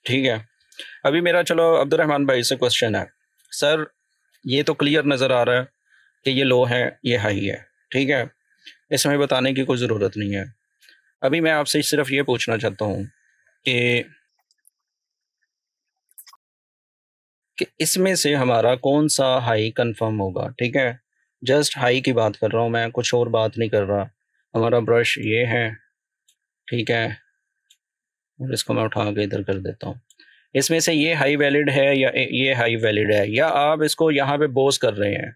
ठीक है। अभी मेरा चलो अब्दुर्रहमान भाई से क्वेश्चन है। सर ये तो क्लियर नज़र आ रहा है कि ये लो है, ये हाई है, ठीक है, इसमें बताने की कोई ज़रूरत नहीं है। अभी मैं आपसे सिर्फ ये पूछना चाहता हूँ कि इसमें से हमारा कौन सा हाई कंफर्म होगा। ठीक है, जस्ट हाई की बात कर रहा हूँ मैं, कुछ और बात नहीं कर रहा। हमारा ब्रश ये है, ठीक है, और इसको मैं उठा के इधर कर देता हूँ। इसमें से ये हाई वैलिड है या ये हाई वैलिड है, या आप इसको यहाँ पे बोस कर रहे हैं?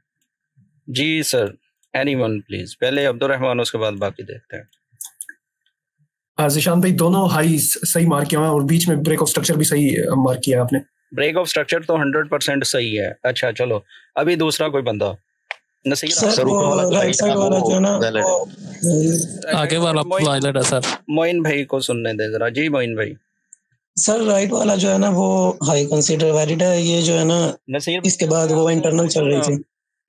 जी सर, एनीवन प्लीज। पहले अब्दुर्रहमान, उसके बाद बाकी देखते हैं। जिशान भाई दोनों हाई सही मार्क किया है और बीच में ब्रेक ऑफ स्ट्रक्चर भी सही मार्क किया है आपने। ब्रेक ऑफ स्ट्रक्चर तो 100% सही है। अच्छा चलो, अभी दूसरा कोई बंदा नसीर सर वो राइट साइड वाला जो है ना, आगे वाला वायलेट है सर। मोइन भाई को सुनने दे जरा। जी मोइन भाई। सर राइट वाला जो है ना वो हाई कंसीडर वैलिड है, ये जो है ना नसीर, इसके बाद वो इंटरनल चल रही थी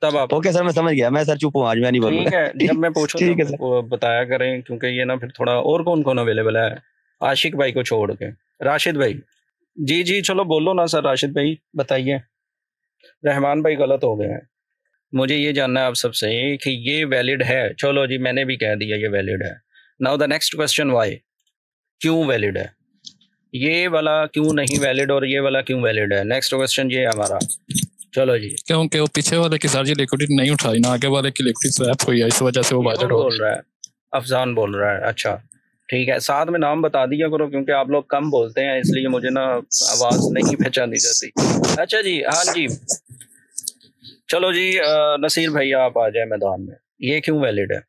तब आप। ओके सर, मैं समझ गया। मैं सर चुप हूँ आज, मैं नहीं बोलूंगा। ठीक है, जब मैं पूछूं ठीक है तो बताया करें, क्योंकि ये ना फिर थोड़ा। और कौन कौन अवेलेबल है आशिक भाई को छोड़ के? राशिद भाई। जी जी चलो बोलो ना सर, राशिद भाई बताइए। रहमान भाई गलत हो गए हैं। मुझे ये जानना है आप सबसे कि ये वैलिड है। चलो जी, मैंने भी कह दिया ये वैलिड है। Now the next question, why, क्यों वैलिड है? ये वाला क्यों नहीं वैलिड और ये वाला क्यों वैलिड है? नेक्स्ट क्वेश्चन ये है हमारा। चलो जी। क्योंकि वो पीछे वाले की सर जी लिक्विडिटी नहीं उठाई ना, आगे वाले की लिक्विडिटी स्वैप हुई है, इस वजह से वो वैलिड हो बोल रहा है। अफजान बोल रहा है। अच्छा ठीक है, साथ में नाम बता दिया करो, क्योंकि आप लोग कम बोलते हैं इसलिए मुझे ना आवाज नहीं पहचानी जाती। अच्छा जी, हाँ जी चलो जी। नसीर भाई आप आ जाए मैदान में। ये क्यों वैलिड है?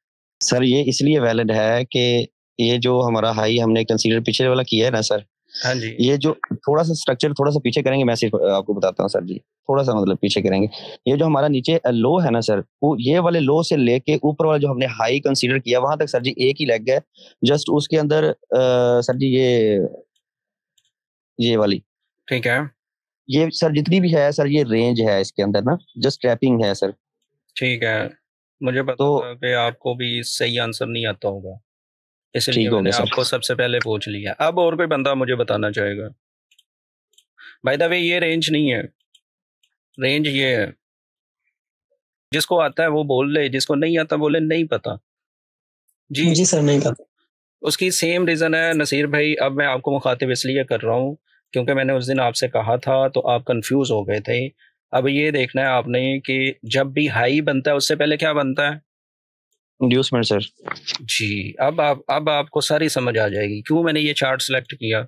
सर ये इसलिए वैलिड है कि ये जो हमारा हाई हमने कंसीडर पीछे वाला किया है ना सर, हाँ जी, ये जो थोड़ा सा स्ट्रक्चर थोड़ा सा पीछे करेंगे, मैं सिर्फ आपको बताता हूँ सर जी, थोड़ा सा मतलब पीछे करेंगे। ये जो हमारा नीचे लो है ना सर, वो ये वाले लो से लेके ऊपर वाला जो हमने हाई कंसीडर किया वहां तक सर जी एक ही लेग है। जस्ट उसके अंदर सर जी ये वाली, ठीक है, ये सर जितनी भी है सर, ये रेंज है इसके अंदर ना, जस्ट टैपिंग है सर। ठीक है, मुझे पता तो था कि आपको भी सही आंसर नहीं आता होगा, इसलिए ठीक हो मैंने गया सर। आपको सबसे पहले पूछ लिया। अब और कोई बंदा मुझे बताना चाहेगा? बाय द वे ये रेंज नहीं है, रेंज ये है। जिसको आता है वो बोल ले, जिसको नहीं आता बोले नहीं पता। जी जी सर नहीं पता। उसकी सेम रीज़न है नसीर भाई। अब मैं आपको मुखातिब इसलिए कर रहा हूँ क्योंकि मैंने उस दिन आपसे कहा था तो आप कंफ्यूज हो गए थे। अब ये देखना है आपने कि जब भी हाई बनता है उससे पहले क्या बनता है? Inducement sir. जी, अब आपको सारी समझ आ जाएगी क्यों मैंने ये चार्ट सेलेक्ट किया।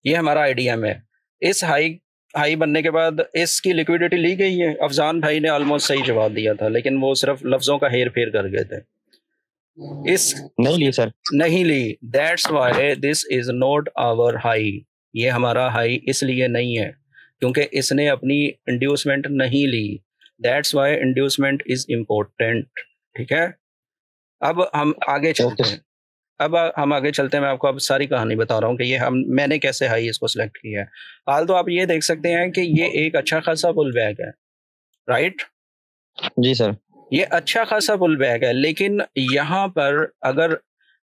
ये हमारा आईडीएम है। इस हाई बनने के बाद इसकी लिक्विडिटी ली गई है। अफजान भाई ने ऑलमोस्ट सही जवाब दिया था, लेकिन वो सिर्फ लफ्जों का हेर फेर कर गए थे। इस नहीं ली सर, नहीं ली। That's why this is not our high. ये हमारा हाई इसलिए नहीं है क्योंकि इसने अपनी इंड्यूसमेंट नहीं ली। That's why inducement is important. ठीक है, अब हम आगे चलते हैं। हम आगे चलते हैं। मैं आपको अब सारी कहानी बता रहा हूँ कि मैंने कैसे हाई इसको सिलेक्ट किया है। हाल तो आप ये देख सकते हैं कि ये एक अच्छा खासा पुल बैक है, राइट? जी सर, ये अच्छा खासा पुल बैक है, लेकिन यहाँ पर अगर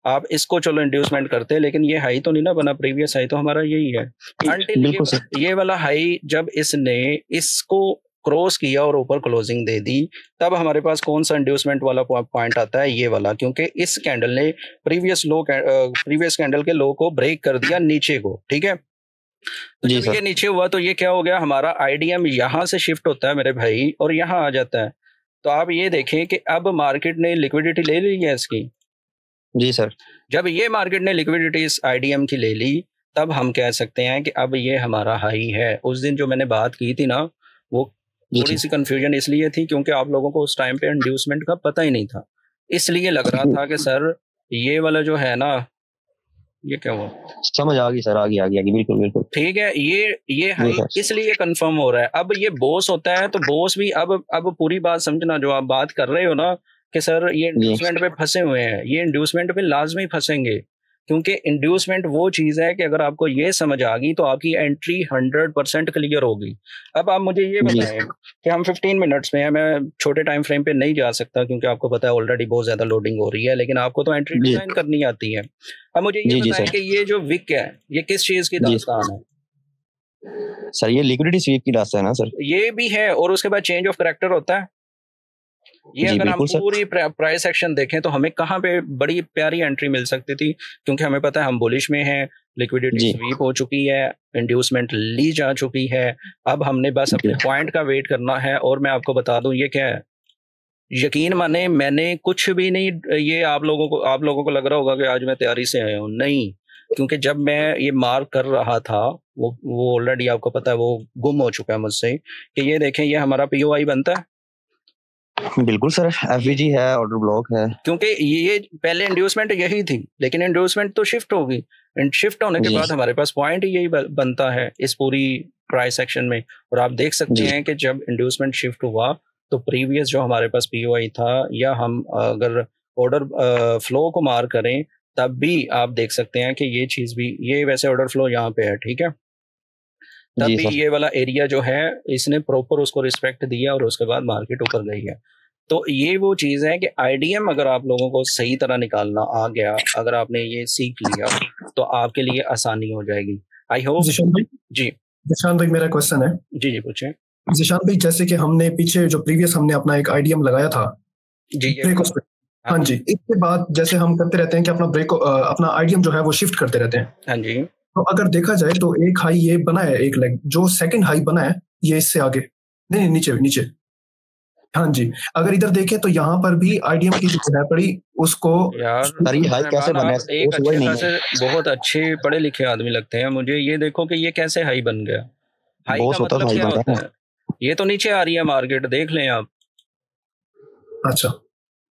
आप इसको चलो इंड्यूसमेंट करते हैं, लेकिन ये हाई तो नहीं ना बना। प्रीवियस हाई तो हमारा यही है। अंटिल ये वाला हाई जब इसने इसको क्रॉस किया और ऊपर क्लोजिंग दे दी, तब हमारे पास कौन सा इंड्यूसमेंट वाला पॉइंट आता है? ये वाला, क्योंकि इस कैंडल ने प्रीवियस कैंडल के लो को ब्रेक कर दिया नीचे को। ठीक है, तो जब ये नीचे हुआ तो ये क्या हो गया? हमारा आईडीएम यहाँ से शिफ्ट होता है मेरे भाई और यहाँ आ जाता है। तो आप ये देखें कि अब मार्केट ने लिक्विडिटी ले ली है इसकी। जी सर, जब ये मार्केट ने लिक्विडिटी इस आईडीएम की ले ली, तब हम कह सकते हैं कि अब ये हमारा हाई है। उस दिन जो मैंने बात की थी ना, वो थोड़ी सी कंफ्यूजन इसलिए थी क्योंकि आप लोगों को उस टाइम पे इंड्यूसमेंट का पता ही नहीं था, इसलिए लग रहा था कि सर ये वाला जो है ना, ये क्या हुआ? समझ आ गई सर, आ गई बिल्कुल बिल्कुल ठीक है। ये हाई इसलिए कंफर्म हो रहा है। अब ये बॉस होता है तो बॉस भी अब पूरी बात समझना जो आप बात कर रहे हो ना कि सर ये इंड्यूसमेंट पे फंसे हुए हैं, ये इंड्यूसमेंट पे लाजमी फंसेंगे, क्योंकि इंड्यूसमेंट वो चीज़ है कि अगर आपको ये समझ आ गई तो आपकी एंट्री 100% क्लियर होगी। अब आप मुझे ये बताएं कि हम 15 मिनट्स में हैं, मैं छोटे टाइम फ्रेम पे नहीं जा सकता क्योंकि आपको पता है ऑलरेडी बहुत ज़्यादा लोडिंग हो रही है, लेकिन आपको तो एंट्री डिजाइन करनी आती है। अब मुझे ये बताएं कि ये जो विक है ये किस चीज़ की दास्तान है? सर ये लिक्विडिटी स्वीप की रास्ता है ना सर? ये भी है, और उसके बाद चेंज ऑफ करैक्टर होता है। ये जी अगर हम बिल्कुल सर। पूरी प्राइस एक्शन देखें तो हमें कहाँ पे बड़ी प्यारी एंट्री मिल सकती थी, क्योंकि हमें पता है हम बुलिश में हैं, लिक्विडिटी जी स्वीप हो चुकी है, इंड्यूसमेंट ली जा चुकी है। अब हमने बस अपने पॉइंट का वेट करना है। और मैं आपको बता दूं ये क्या है, यकीन माने मैंने कुछ भी नहीं, ये आप लोगों को लग रहा होगा कि आज मैं तैयारी से आया हूँ, नहीं, क्योंकि जब मैं ये मार्क कर रहा था वो ऑलरेडी आपको पता है वो गुम हो चुका है मुझसे, कि ये देखें ये हमारा पीओआई बनता है। बिल्कुल सर, एफवीजी है, ऑर्डर ब्लॉक है, क्योंकि ये पहले इंड्यूसमेंट यही थी, लेकिन इंड्यूसमेंट तो शिफ्ट होगी, शिफ्ट होने के बाद हमारे पास पॉइंट ही यही बनता है इस पूरी प्राइस सेक्शन में। और आप देख सकते हैं कि जब इंड्यूसमेंट शिफ्ट हुआ तो प्रीवियस जो हमारे पास पीओआई था, या हम अगर ऑर्डर फ्लो को मार करें तब भी आप देख सकते हैं कि ये चीज भी, ये वैसे ऑर्डर फ्लो यहाँ पे है, ठीक है, तब भी ये वाला एरिया जो है इसने प्रॉपर उसको रिस्पेक्ट दिया और उसके बाद मार्केट ऊपर गई है। तो ये वो चीज है कि आईडीएम अगर आप लोगों को सही तरह निकालना आ गया, अगर आपने ये सीख लिया तो आपके लिए आसानी हो जाएगी। I hope. जी जिशान भाई मेरा क्वेश्चन है। जी जी पूछें। जिशान भाई जैसे कि हमने पीछे जो प्रीवियस हमने अपना एक आईडीएम लगाया था जी, हाँ जी, इसके बाद जैसे हम करते रहते हैं कि अपना आईडीएम जो है वो शिफ्ट करते रहते हैं। हाँ जी, तो अगर देखा जाए तो एक हाई ये बना है, एक लेग जो सेकंड हाई बना है ये इससे आगे नहीं, नीचे नीचे। हाँ जी, अगर इधर देखें तो यहाँ पर भी आईडीएम की जो है पड़ी उसको यार हाई कैसे बना है? एक अच्छे खासे बहुत अच्छे पढ़े लिखे आदमी लगते हैं मुझे, ये देखो कि ये कैसे हाई बन गया। हाई का मतलब क्या होता है? ये तो नीचे आ रही है मार्केट, देख लें आप। अच्छा,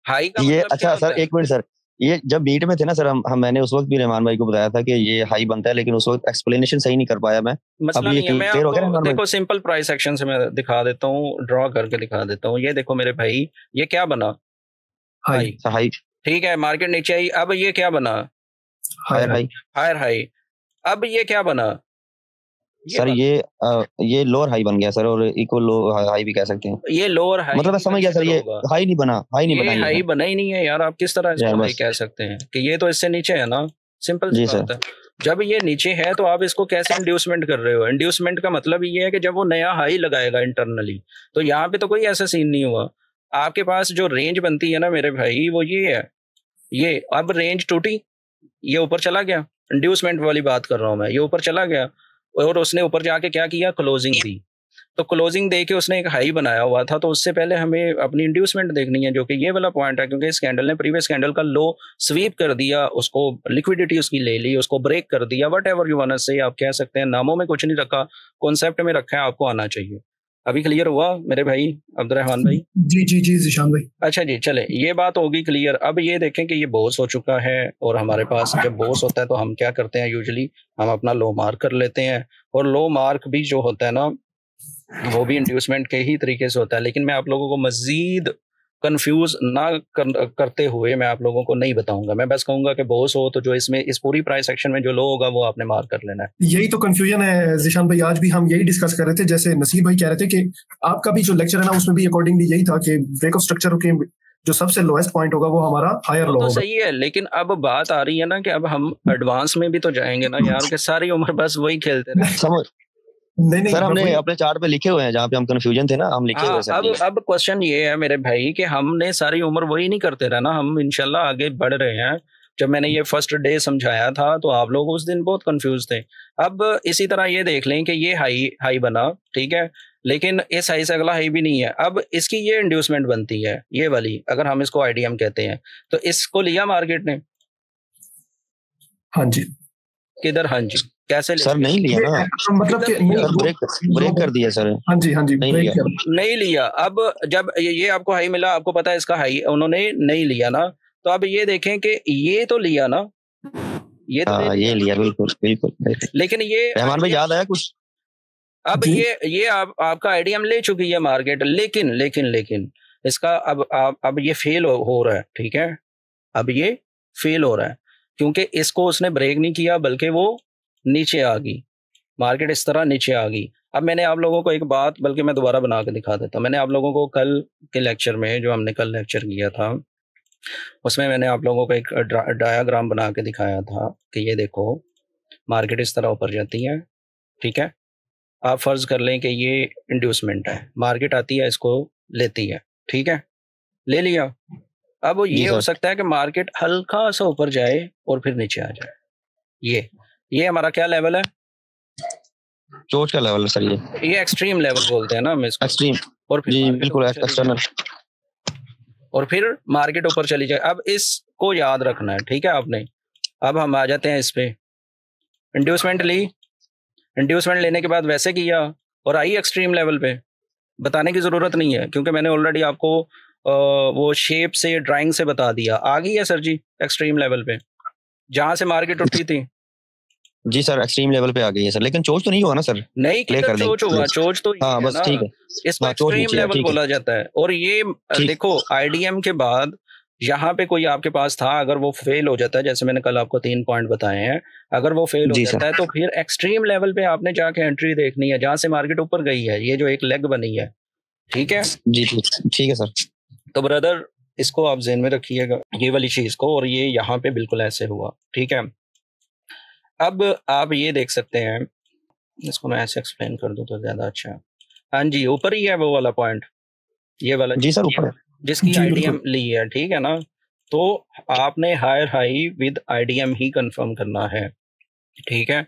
हाई का ये मतलब अच्छा सर, एक मिनट सर, ये जब मीट में थे ना सर, हम मैंने उस वक्त भी रहमान भाई को बताया था कि ये हाई बनता है, लेकिन उस वक्त एक्सप्लेनेशन सही नहीं कर पाया मैं। मसला नहीं है, मैं आपको देखो सिंपल प्राइस सेक्शन से मैं दिखा देता हूँ, ड्रॉ करके दिखा देता हूँ। ये देखो मेरे भाई, ये क्या बना? हाई। ठीक है, मार्केट नीचे आई, अब ये क्या बना? Higher high. अब ये क्या बना? सर ये लोअर हाई बन गया सर, और इक्वल लो हाई भी कह सकते हैं। ये लोअर हाई मतलब मैं समझ गया सर, ये हाई नहीं बना, हाई बना ही नहीं है यार। आप किस तरह इसको हाई कह सकते हैं कि ये तो इससे नीचे है ना? सिंपल सी बात है। जब ये नीचे है तो आप इसको कैसे इंड्यूसमेंट कर रहे हो? इंड्यूसमेंट का मतलब ये है कि जब वो नया हाई लगाएगा इंटरनली, तो यहाँ पे तो कोई ऐसा सीन नहीं हुआ। आपके पास जो रेंज बनती है ना मेरे भाई, वो ये है, ये अब रेंज टूटी, ये ऊपर चला गया, इंड्यूसमेंट वाली बात कर रहा हूँ मैं, ये ऊपर चला गया और उसने ऊपर जाके क्या किया? क्लोजिंग दी। तो क्लोजिंग दे के उसने एक हाई बनाया हुआ था, तो उससे पहले हमें अपनी इंड्यूसमेंट देखनी है, जो कि ये वाला पॉइंट है, क्योंकि इस कैंडल ने प्रीवियस कैंडल का लो स्वीप कर दिया, उसको लिक्विडिटी उसकी ले ली, उसको ब्रेक कर दिया, whatever you want to say, आप कह सकते हैं। नामों में कुछ नहीं रखा, कॉन्सेप्ट में रखा है, आपको आना चाहिए। अभी क्लियर हुआ मेरे भाई अब्दुर्रहमान भाई? जी जी जी जिशान भाई। अच्छा जी, चले, ये बात होगी क्लियर। अब ये देखें कि ये बॉस हो चुका है, और हमारे पास जब बॉस होता है तो हम क्या करते हैं? यूजुअली हम अपना लो मार्क कर लेते हैं, और लो मार्क भी जो होता है ना वो भी इंड्यूसमेंट के ही तरीके से होता है। लेकिन मैं आप लोगों को मजीद कंफ्यूज ना करते हुए मैं आप लोगों को नहीं बताऊंगा, मैं बस कहूंगा कि बॉस हो तो जो इसमें इस पूरी प्राइस सेक्शन में जो लो होगा वो आपने मार्क कर लेना है। यही तो कंफ्यूजन है जिशान भाई, आज भी हम यही डिस्कस कर रहे थे। जैसे नसीब भाई कह रहे थे कि आपका भी जो लेक्चर है ना उसमें भी अकॉर्डिंगली यही था कि ब्रेक ऑफ स्ट्रक्चर के जो सबसे लोएस्ट पॉइंट होगा वो हमारा हायर लो होगा। सही है, लेकिन अब बात आ रही है ना कि अब हम एडवांस में भी तो जाएंगे ना यार, कि सारी उम्र बस वही खेलते रहे। नहीं सर, हमने अपने चार्ट पे लिखे हुए हैं जहाँ पे हम कंफ्यूजन थे ना, हम लिखे हुए सर। अब क्वेश्चन ये है मेरे भाई कि हमने सारी उम्र वही नहीं करते रहना, हम इंशाल्लाह आगे बढ़ रहे हैं। जब मैंने ये फर्स्ट डे समझाया था तो आप लोग उस दिन बहुत कंफ्यूज थे। अब इसी तरह ये देख लें कि ये हाई बना, ठीक है, लेकिन इस हाई से अगला हाई भी नहीं है। अब इसकी ये इंड्यूसमेंट बनती है, ये वाली, अगर हम इसको आईडीएम कहते हैं, तो इसको लिया मार्केट ने। हाँ जी। किधर? हाँ जी, कैसे सर नहीं लिया ना, मतलब कि ब्रेक कर दिया सर। हाँ जी नहीं लिया। अब जब ये आपको हाई मिला, आपको पता है इसका हाई उन्होंने नहीं लिया ना, तो अब ये देखें कि ये तो लिया ना, ये तो ये लिया, बिल्कुल। लेकिन ये रहमान भाई याद आया कुछ? अब ये आपका आईडीएम ले चुकी है मार्केट, लेकिन इसका अब ये फेल हो रहा है, ठीक है, अब ये फेल हो रहा है क्योंकि इसको उसने ब्रेक नहीं किया, बल्कि वो नीचे आ गई, मार्केट इस तरह नीचे आ गई। अब मैंने आप लोगों को एक बात, बल्कि मैं दोबारा बना के दिखा देता हूँ। मैंने आप लोगों को कल के लेक्चर में, जो हमने कल लेक्चर किया था, उसमें मैंने आप लोगों को एक डायग्राम बना के दिखाया था कि ये देखो मार्केट इस तरह ऊपर जाती है, ठीक है, आप फर्ज कर लें कि ये इंड्यूसमेंट है, मार्केट आती है इसको लेती है, ठीक है, ले लिया। अब ये हो सकता है कि मार्केट हल्का सा ऊपर जाए और फिर नीचे आ जाए। ये हमारा क्या लेवल है? चोच का लेवल है सर, ये एक्सट्रीम लेवल बोलते हैं ना हम इसको, एक्सट्रीम। और फिर जी बिल्कुल एक्सटर्नल, और फिर मार्केट ऊपर चली जाए। अब इसको याद रखना है, ठीक है आपने। अब हम आ जाते हैं इस पे, इंड्यूसमेंट ली, इंड्यूसमेंट लेने के बाद वैसे किया और आई एक्सट्रीम लेवल पे। बताने की ज़रूरत नहीं है क्योंकि मैंने ऑलरेडी आपको वो शेप से, ड्राइंग से बता दिया। आ गई है सर जी एक्सट्रीम लेवल पे जहाँ से मार्केट उठी थी। जी सर एक्सट्रीम लेवल पे आ गई है सर, लेकिन चोच तो नहीं हुआ ना सर? नहीं, किधर चोच हुआ? चोच तो हाँ बस ठीक है, इसको एक्सट्रीम लेवल बोला जाता है। और ये देखो आईडीएम के बाद यहाँ पे कोई आपके पास था, अगर वो फेल हो जाता है, जैसे मैंने कल आपको 3 पॉइंट बताए हैं, अगर वो फेल हो जाता है तो फिर एक्सट्रीम लेवल पे आपने जाके एंट्री देखनी है जहाँ से मार्केट ऊपर गई है, ये जो एक लेग बनी है, ठीक है जी, ठीक है सर। तो ब्रदर इसको आप ज़हन में रखिएगा, ये वाली चीज को, और ये यहाँ पे बिल्कुल ऐसे हुआ, ठीक है। अब आप ये देख सकते हैं, इसको मैं ऐसे एक्सप्लेन कर दूं तो ज्यादा अच्छा है। हाँ जी, ऊपर ही है वो वाला पॉइंट, ये वाला जी सर ऊपर, जिसकी आईडीएम ली है, ठीक है ना। तो आपने हायर हाई विद आईडीएम ही कंफर्म करना है, ठीक है।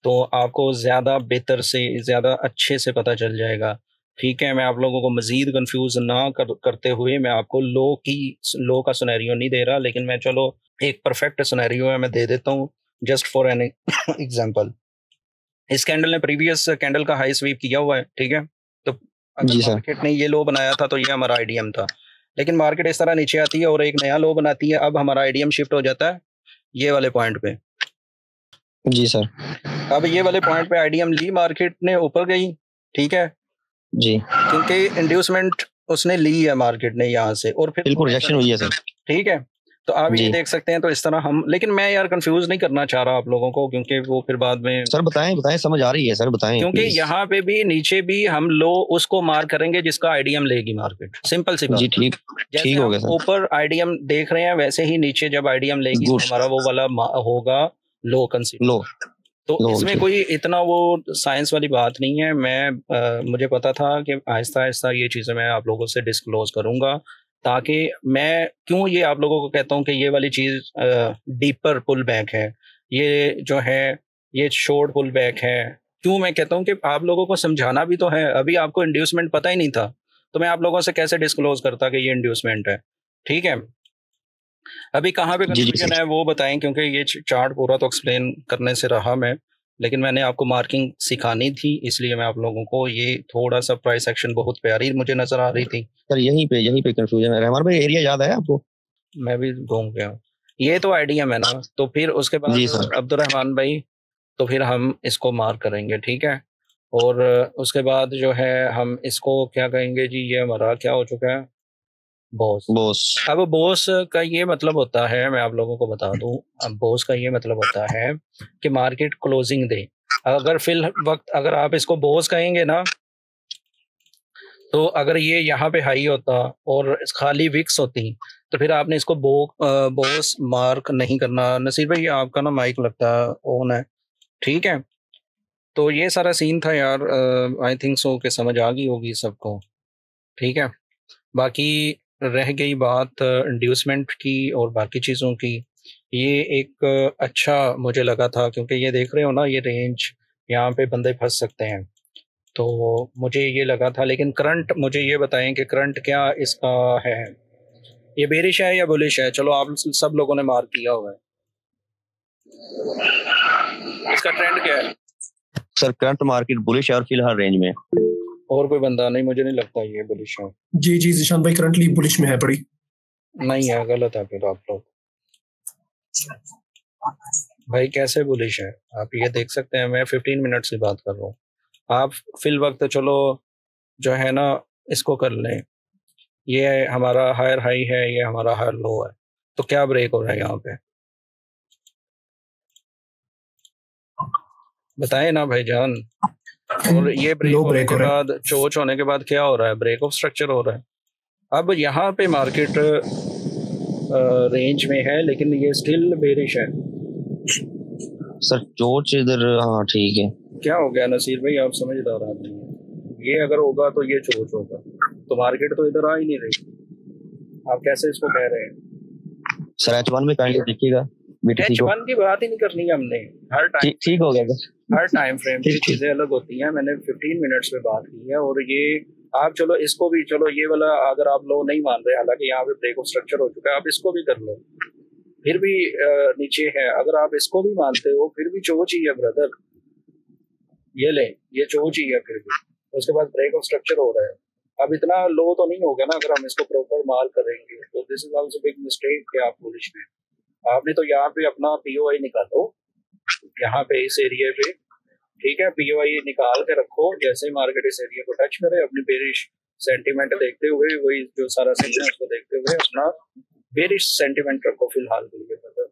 तो आपको ज्यादा बेहतर से ज्यादा अच्छे से पता चल जाएगा, ठीक है। मैं आप लोगों को मजीद कंफ्यूज ना करते हुए मैं आपको लो का सिनेरियो नहीं दे रहा, लेकिन मैं चलो एक परफेक्ट सिनेरियो है मैं दे देता हूँ, जस्ट फॉर एन एग्जांपल। इस कैंडल ने प्रीवियस कैंडल का हाई स्वीप किया हुआ है, ठीक है। तो अगर मार्केट ने ये लो बनाया था तो ये हमारा आईडीएम था, लेकिन मार्केट इस तरह नीचे आती है और एक नया लो बनाती है। अब हमारा आईडीएम शिफ्ट हो जाता है ये वाले पॉइंट पे। जी सर। अब ये वाले पॉइंट पे आईडीएम ली, मार्केट ने ऊपर गई, ठीक है जी, क्योंकि इंड्यूसमेंट उसने ली है मार्केट ने यहाँ से, और फिर बिल्कुल रिएक्शन हुई है सर, ठीक है। तो आप ये देख सकते हैं। तो इस तरह हम, लेकिन मैं यार कंफ्यूज नहीं करना चाह रहा आप लोगों को, क्योंकि वो फिर बाद में सर बताएं समझ आ रही है सर, बताएं क्योंकि यहाँ पे भी नीचे भी हम लो उसको मार्क करेंगे जिसका आईडीएम लेगी मार्केट, सिंपल सी बात। जी ठीक हो गया सर। ऊपर आईडीएम देख रहे हैं, वैसे ही नीचे जब आईडीएम लेगी तो हमारा वो वाला होगा लो कंसीडर लो। तो इसमें कोई इतना वो साइंस वाली बात नहीं है। मैं मुझे पता था कि आहिस्ता आहिस्ता ये चीज़ें मैं आप लोगों से डिस्क्लोज करूंगा, ताकि मैं क्यों ये आप लोगों को कहता हूँ कि ये वाली चीज़ डीपर पुल बैक है, ये जो है ये शॉर्ट पुल बैक है। क्यों मैं कहता हूँ कि आप लोगों को समझाना भी तो है। अभी आपको इंड्यूसमेंट पता ही नहीं था तो मैं आप लोगों से कैसे डिस्क्लोज करता कि ये इंड्यूसमेंट है, ठीक है। अभी कहाँ पे कंफ्यूजन है वो बताएं, क्योंकि ये चार्ट पूरा तो एक्सप्लेन करने से रहा मैं, लेकिन मैंने आपको मार्किंग सिखानी थी, इसलिए मैं आप लोगों को ये थोड़ा सा प्राइस एक्शन बहुत प्यारी मुझे नजर आ रही थी सर। यहीं पे कंफ्यूजन है। रहमान भाई एरिया याद है आपको? मैं भी घूम गया। ये तो आईडीएम है ना, तो फिर उसके बाद अब्दुर्रहमान भाई, तो फिर हम इसको मार्क करेंगे, ठीक है। और उसके बाद जो है हम इसको क्या कहेंगे जी, ये हमारा क्या हो चुका है, बॉस। अब बॉस का ये मतलब होता है, मैं आप लोगों को बता दूं, अब बॉस का ये मतलब होता है कि मार्केट क्लोजिंग दे। अगर फिल वक्त अगर आप इसको बॉस कहेंगे ना, तो अगर ये यहाँ पे हाई होता और खाली विक्स होती तो फिर आपने इसको बॉस मार्क नहीं करना। नसीर भाई आपका ना माइक लगता ऑन है, ठीक है। तो ये सारा सीन था यार, आई थिंक सो कि समझ आ गई होगी सबको, ठीक है। बाकी रह गई बात इंड्यूसमेंट की और बाकी चीज़ों की, ये एक अच्छा मुझे लगा था, क्योंकि ये देख रहे हो ना ये रेंज, यहाँ पे बंदे फंस सकते हैं, तो मुझे ये लगा था। लेकिन करंट मुझे ये बताएं कि करंट क्या इसका है, ये बेरिश है या बुलिश है? चलो आप सब लोगों ने मार्क किया हुआ है, इसका ट्रेंड क्या है सर? करंट मार्केट बुलिश है और फिलहाल रेंज में। और कोई बंदा नहीं, मुझे नहीं लगता ये बुलिश है। जी जिशान भाई करंटली बुलिश में है पड़ी। नहीं है, गलत है फिर आप लोग। भाई कैसे बुलिश है? आप ये देख सकते हैं, मैं 15 मिनट से बात कर रहा हूँ, आप फिल वक्त चलो जो है ना इसको कर लें। ये हमारा हायर हाई है, ये हमारा हायर लो है, तो क्या ब्रेक हो रहा है यहाँ पे बताएं ना भाईजान। और ये ब्रेक होने के बाद, चोच होने के बाद क्या हो रहा है? ब्रेक ऑफ स्ट्रक्चर हो रहा है। अब यहाँ पे मार्केट रेंज में है, लेकिन ये स्टिल बेरिश है सर। चोच इधर, हाँ ठीक है, क्या हो गया नसीर भाई, आप समझदार आदमी हैं। ये अगर होगा तो ये चोच होगा, तो मार्केट तो इधर आ ही नहीं रही, आप कैसे इसको कह रहे हैं? सर H1 में काइंडली देखिएगा बीटीसी को। H1 की बात ही नहीं करनी है हमने, हर टाइम ठीक हो गया सर। हर टाइम फ्रेम की चीजें अलग होती हैं। मैंने 15 मिनट्स में बात की है, और ये आप चलो इसको भी, चलो ये वाला अगर आप लोग नहीं मान रहे, हालांकि यहाँ पे ब्रेक ऑफ स्ट्रक्चर हो चुका है, आप इसको भी कर लो, फिर भी नीचे है। अगर आप इसको भी मानते हो फिर भी चोच ही है ब्रदर, ये ले, ये चोच ही है फिर भी। उसके बाद ब्रेक ऑफ स्ट्रक्चर हो रहा है, अब इतना लो तो नहीं होगा ना अगर हम इसको प्रॉपर माल करेंगे। तो this is also big mistake कि आप बुलिश में, आपने तो यहाँ पे अपना पीओआई निकालो, यहाँ पे इस एरिया पे, ठीक है, पीओआई निकाल के रखो, जैसे मार्केट इस एरिया को टच करे, अपनी बेरिश सेंटीमेंट देखते हुए, वही जो सारा सीन है उसको देखते हुए अपना बेरिश सेंटीमेंट रखो फिलहाल के लिए ब्रदर,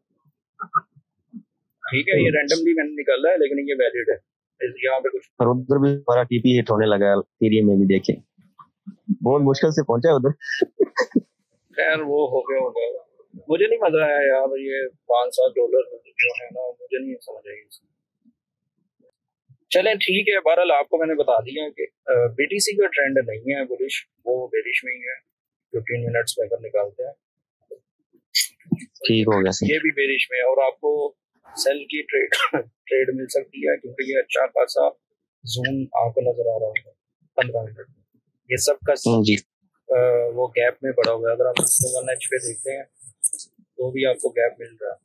ठीक है। ये रैंडमली मैंने निकाला है लेकिन ये वैलिड है, यहाँ पे कुछ। और उधर भी हमारा टीपी हिट होने लगा है, एरिया में भी देखें बहुत मुश्किल से पहुंचा है उधर। खैर वो हो गया होगा, मुझे नहीं मजा आया यार, ये $5-7 जो है ना, मुझे नहीं समझ आई। चलें ठीक है, बहरहाल आपको मैंने बता दिया कि बीटीसी का ट्रेंड नहीं है बुलिश, वो बेरिश में ही है। 15 मिनट्स में अगर निकालते हैं ठीक हो गया, ये भी बेरिश में है, और आपको सेल की ट्रेड मिल सकती है, क्योंकि ये अच्छा खासा जूम आपको नजर आ रहा है 15 मिनट में, ये सब का जी वो गैप में पड़ा हुआ है। अगर आप 1H पे देखते हैं तो भी आपको गैप मिल रहा है।